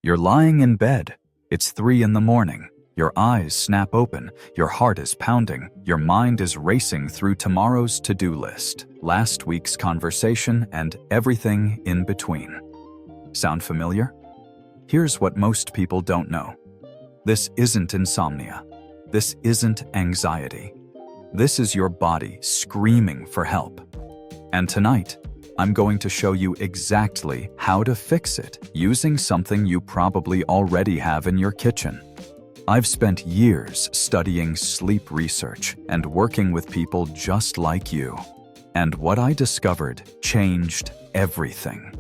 You're lying in bed. It's 3 in the morning. Your eyes snap open, your heart is pounding, your mind is racing through tomorrow's to-do list, last week's conversation, and everything in between. Sound familiar? Here's what most people don't know. This isn't insomnia. This isn't anxiety. This is your body screaming for help. And tonight, I'm going to show you exactly how to fix it using something you probably already have in your kitchen. I've spent years studying sleep research and working with people just like you. And what I discovered changed everything.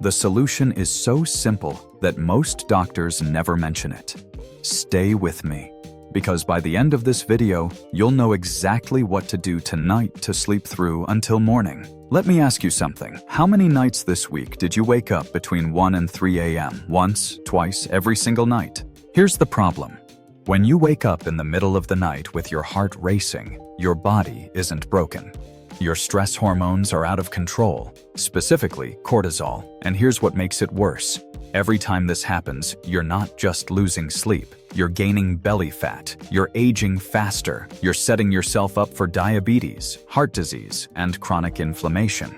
The solution is so simple that most doctors never mention it. Stay with me, because by the end of this video, you'll know exactly what to do tonight to sleep through until morning. Let me ask you something. How many nights this week did you wake up between 1 and 3 a.m.? Once, twice, every single night? Here's the problem. When you wake up in the middle of the night with your heart racing, your body isn't broken. Your stress hormones are out of control, specifically cortisol, and here's what makes it worse. Every time this happens, you're not just losing sleep, you're gaining belly fat, you're aging faster, you're setting yourself up for diabetes, heart disease, and chronic inflammation.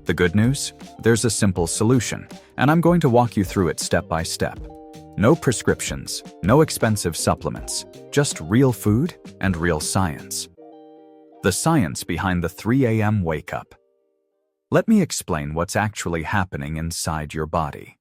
The good news? There's a simple solution, and I'm going to walk you through it step by step. No prescriptions, no expensive supplements, just real food and real science. The science behind the 3 a.m. wake-up. Let me explain what's actually happening inside your body.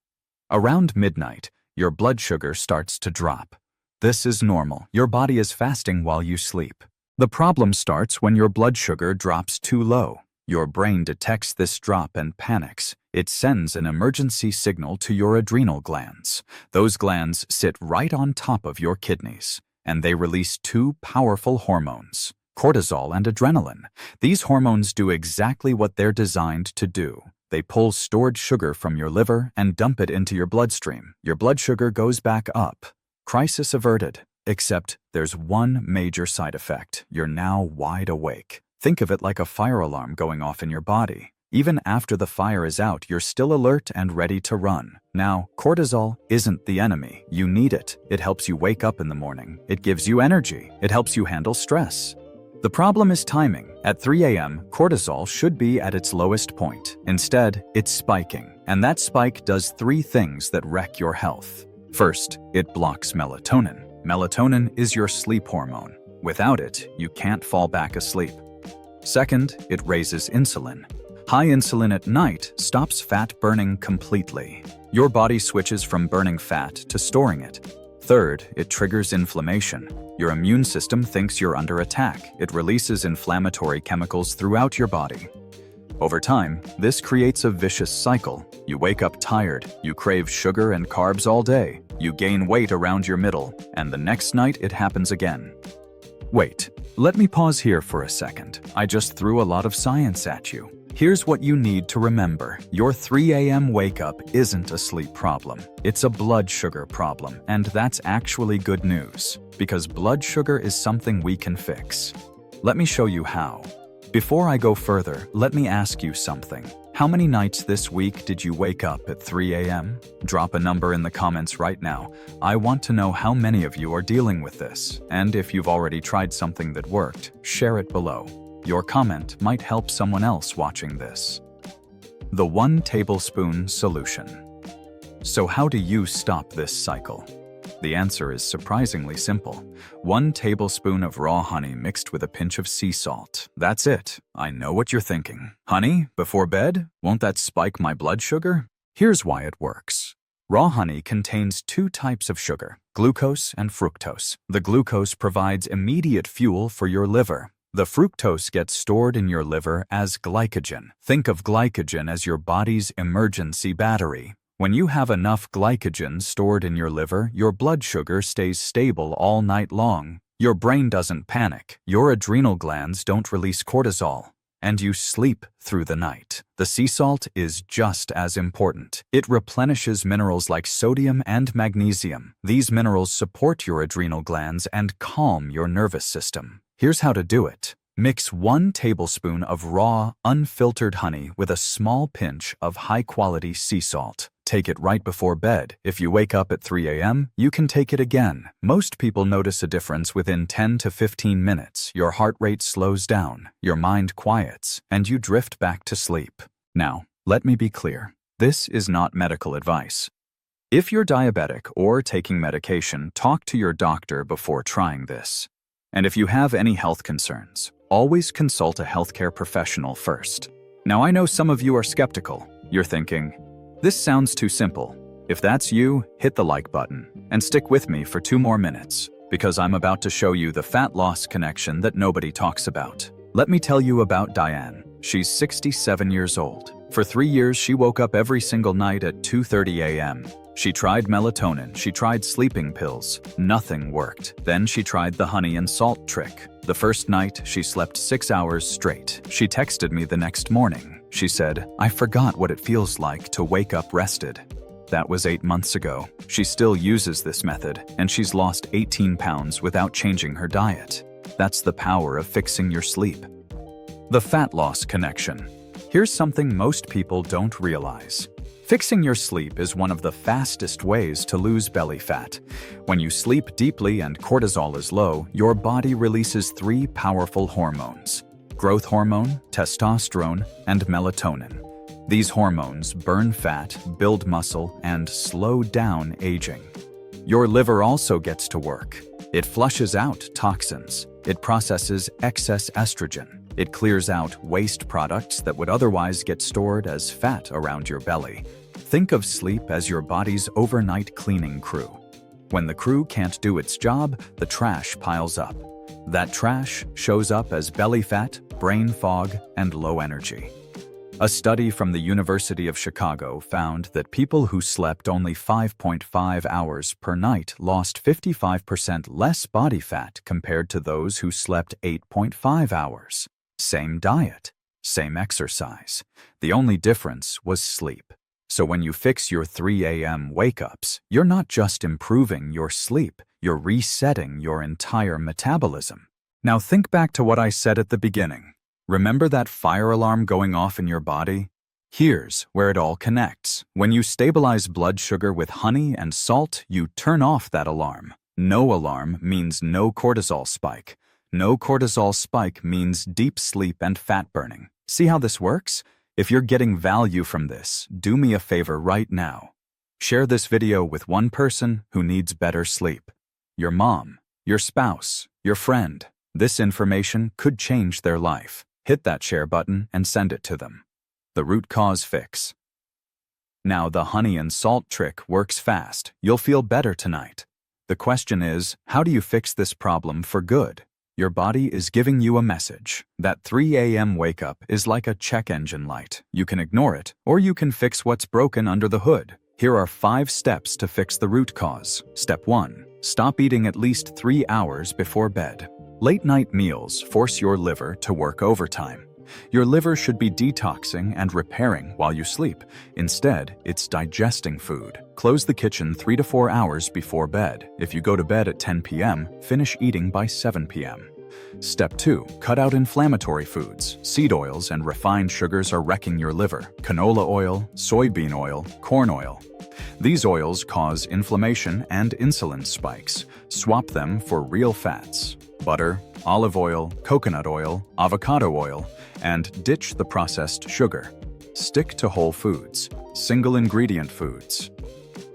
Around midnight, your blood sugar starts to drop. This is normal. Your body is fasting while you sleep. The problem starts when your blood sugar drops too low. Your brain detects this drop and panics. It sends an emergency signal to your adrenal glands. Those glands sit right on top of your kidneys, and they release two powerful hormones, cortisol and adrenaline. These hormones do exactly what they're designed to do. They pull stored sugar from your liver and dump it into your bloodstream. Your blood sugar goes back up. Crisis averted. Except there's one major side effect. You're now wide awake. Think of it like a fire alarm going off in your body. Even after the fire is out, you're still alert and ready to run. Now, cortisol isn't the enemy. You need it. It helps you wake up in the morning. It gives you energy. It helps you handle stress. The problem is timing. At 3 a.m., cortisol should be at its lowest point. Instead, it's spiking. And that spike does 3 things that wreck your health. First, it blocks melatonin. Melatonin is your sleep hormone. Without it, you can't fall back asleep. Second, it raises insulin. High insulin at night stops fat burning completely. Your body switches from burning fat to storing it. Third, it triggers inflammation. Your immune system thinks you're under attack. It releases inflammatory chemicals throughout your body. Over time, this creates a vicious cycle. You wake up tired, you crave sugar and carbs all day, you gain weight around your middle, and the next night it happens again. Wait, let me pause here for a second. I just threw a lot of science at you. Here's what you need to remember. Your 3 a.m. wake-up isn't a sleep problem. It's a blood sugar problem, and that's actually good news, because blood sugar is something we can fix. Let me show you how. Before I go further, let me ask you something. How many nights this week did you wake up at 3 a.m.? Drop a number in the comments right now. I want to know how many of you are dealing with this, and if you've already tried something that worked, share it below. Your comment might help someone else watching this. The 1 tablespoon solution. So how do you stop this cycle? The answer is surprisingly simple. 1 tablespoon of raw honey mixed with a pinch of sea salt. That's it. I know what you're thinking. Honey, before bed? Won't that spike my blood sugar? Here's why it works. Raw honey contains 2 types of sugar, glucose and fructose. The glucose provides immediate fuel for your liver. The fructose gets stored in your liver as glycogen. Think of glycogen as your body's emergency battery. When you have enough glycogen stored in your liver, your blood sugar stays stable all night long. Your brain doesn't panic, your adrenal glands don't release cortisol, and you sleep through the night. The sea salt is just as important. It replenishes minerals like sodium and magnesium. These minerals support your adrenal glands and calm your nervous system. Here's how to do it. Mix 1 tablespoon of raw, unfiltered honey with a small pinch of high-quality sea salt. Take it right before bed. If you wake up at 3 a.m., you can take it again. Most people notice a difference within 10 to 15 minutes. Your heart rate slows down, your mind quiets, and you drift back to sleep. Now, let me be clear. This is not medical advice. If you're diabetic or taking medication, talk to your doctor before trying this. And if you have any health concerns, always consult a healthcare professional first. Now, I know some of you are skeptical. You're thinking, this sounds too simple. If that's you, hit the like button and stick with me for 2 more minutes, because I'm about to show you the fat loss connection that nobody talks about. Let me tell you about Diane. She's 67 years old. For 3 years, she woke up every single night at 2:30 a.m. She tried melatonin, she tried sleeping pills. Nothing worked. Then she tried the honey and salt trick. The first night, she slept 6 hours straight. She texted me the next morning. She said, "I forgot what it feels like to wake up rested." That was 8 months ago. She still uses this method, and she's lost 18 pounds without changing her diet. That's the power of fixing your sleep. The fat loss connection. Here's something most people don't realize. Fixing your sleep is one of the fastest ways to lose belly fat. When you sleep deeply and cortisol is low, your body releases 3 powerful hormones: growth hormone, testosterone, and melatonin. These hormones burn fat, build muscle, and slow down aging. Your liver also gets to work. It flushes out toxins. It processes excess estrogen. It clears out waste products that would otherwise get stored as fat around your belly. Think of sleep as your body's overnight cleaning crew. When the crew can't do its job, the trash piles up. That trash shows up as belly fat, brain fog, and low energy. A study from the University of Chicago found that people who slept only 5.5 hours per night lost 55% less body fat compared to those who slept 8.5 hours. Same diet, same exercise. The only difference was sleep. So when you fix your 3 a.m. wake-ups, you're not just improving your sleep, you're resetting your entire metabolism. Now think back to what I said at the beginning. Remember that fire alarm going off in your body? Here's where it all connects. When you stabilize blood sugar with honey and salt, you turn off that alarm. No alarm means no cortisol spike. No cortisol spike means deep sleep and fat burning. See how this works? If you're getting value from this, do me a favor right now. Share this video with one person who needs better sleep. Your mom, your spouse, your friend. This information could change their life. Hit that share button and send it to them. The root cause fix. Now the honey and salt trick works fast. You'll feel better tonight. The question is, how do you fix this problem for good? Your body is giving you a message. That 3 a.m. wake-up is like a check engine light. You can ignore it, or you can fix what's broken under the hood. Here are 5 steps to fix the root cause. Step 1. Stop eating at least 3 hours before bed. Late-night meals force your liver to work overtime. Your liver should be detoxing and repairing while you sleep. Instead, it's digesting food. Close the kitchen 3 to 4 hours before bed. If you go to bed at 10 p.m., finish eating by 7 p.m. Step 2. Cut out inflammatory foods. Seed oils and refined sugars are wrecking your liver. Canola oil, soybean oil, corn oil. These oils cause inflammation and insulin spikes. Swap them for real fats. Butter, olive oil, coconut oil, avocado oil, and ditch the processed sugar. Stick to whole foods, single-ingredient foods.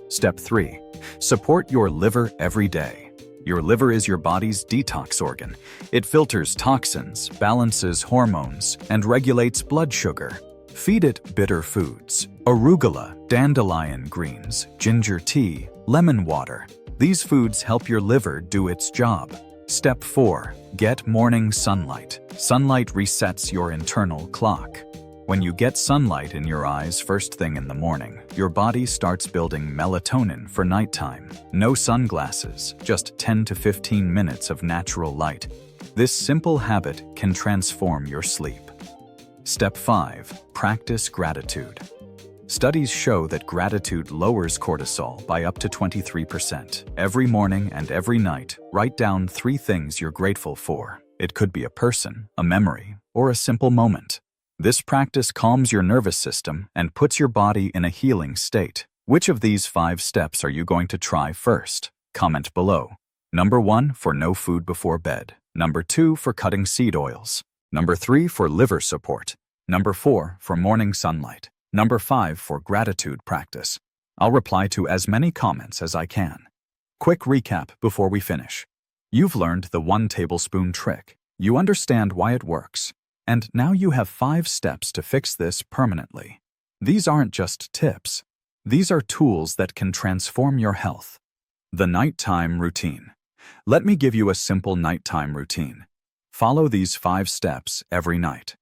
Step 3. Support your liver every day. Your liver is your body's detox organ. It filters toxins, balances hormones, and regulates blood sugar. Feed it bitter foods, arugula, dandelion greens, ginger tea, lemon water. These foods help your liver do its job. Step 4. Get morning sunlight. Sunlight resets your internal clock. When you get sunlight in your eyes first thing in the morning, your body starts building melatonin for nighttime. No sunglasses, just 10 to 15 minutes of natural light. This simple habit can transform your sleep. Step 5. Practice gratitude. Studies show that gratitude lowers cortisol by up to 23%. Every morning and every night, write down 3 things you're grateful for. It could be a person, a memory, or a simple moment. This practice calms your nervous system and puts your body in a healing state. Which of these 5 steps are you going to try first? Comment below. Number 1 for no food before bed. Number 2 for cutting seed oils. Number 3 for liver support. Number 4 for morning sunlight. Number 5 for gratitude practice. I'll reply to as many comments as I can. Quick recap before we finish. You've learned the 1 tablespoon trick. You understand why it works. And now you have 5 steps to fix this permanently. These aren't just tips. These are tools that can transform your health. The nighttime routine. Let me give you a simple nighttime routine. Follow these 5 steps every night.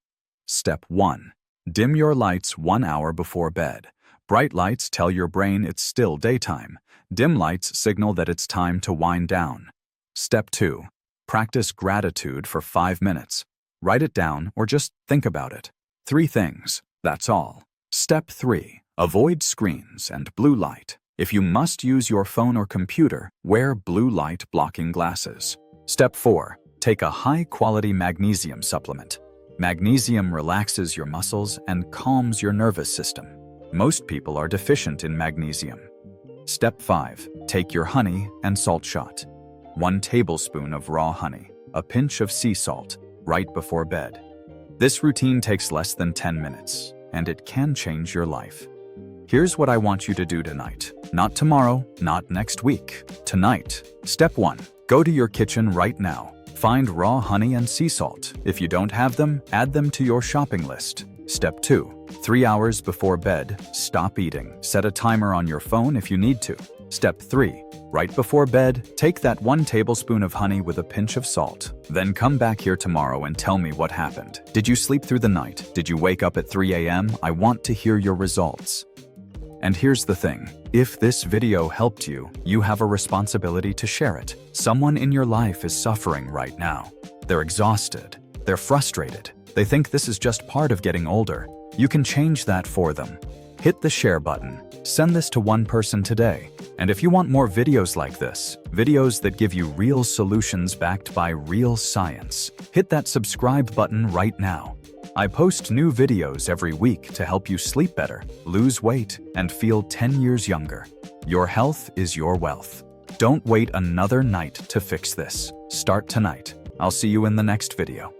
Step 1. Dim your lights 1 hour before bed. Bright lights tell your brain it's still daytime. Dim lights signal that it's time to wind down. Step 2. Practice gratitude for 5 minutes. Write it down or just think about it. 3 things, that's all. Step 3. Avoid screens and blue light. If you must use your phone or computer, wear blue light blocking glasses. Step 4. Take a high-quality magnesium supplement. Magnesium relaxes your muscles and calms your nervous system. Most people are deficient in magnesium. Step 5. Take your honey and salt shot. 1 tablespoon of raw honey, a pinch of sea salt, right before bed. This routine takes less than 10 minutes, and it can change your life. Here's what I want you to do tonight. Not tomorrow, not next week. Tonight. Step 1. Go to your kitchen right now. Find raw honey and sea salt. If you don't have them, add them to your shopping list. Step 2. 3 hours before bed, stop eating. Set a timer on your phone if you need to. Step 3. Right before bed, take that 1 tablespoon of honey with a pinch of salt. Then come back here tomorrow and tell me what happened. Did you sleep through the night? Did you wake up at 3 a.m.? I want to hear your results. And here's the thing. If this video helped you, you have a responsibility to share it. Someone in your life is suffering right now. They're exhausted. They're frustrated. They think this is just part of getting older. You can change that for them. Hit the share button. Send this to 1 person today. And if you want more videos like this, videos that give you real solutions backed by real science, hit that subscribe button right now. I post new videos every week to help you sleep better, lose weight, and feel 10 years younger. Your health is your wealth. Don't wait another night to fix this. Start tonight. I'll see you in the next video.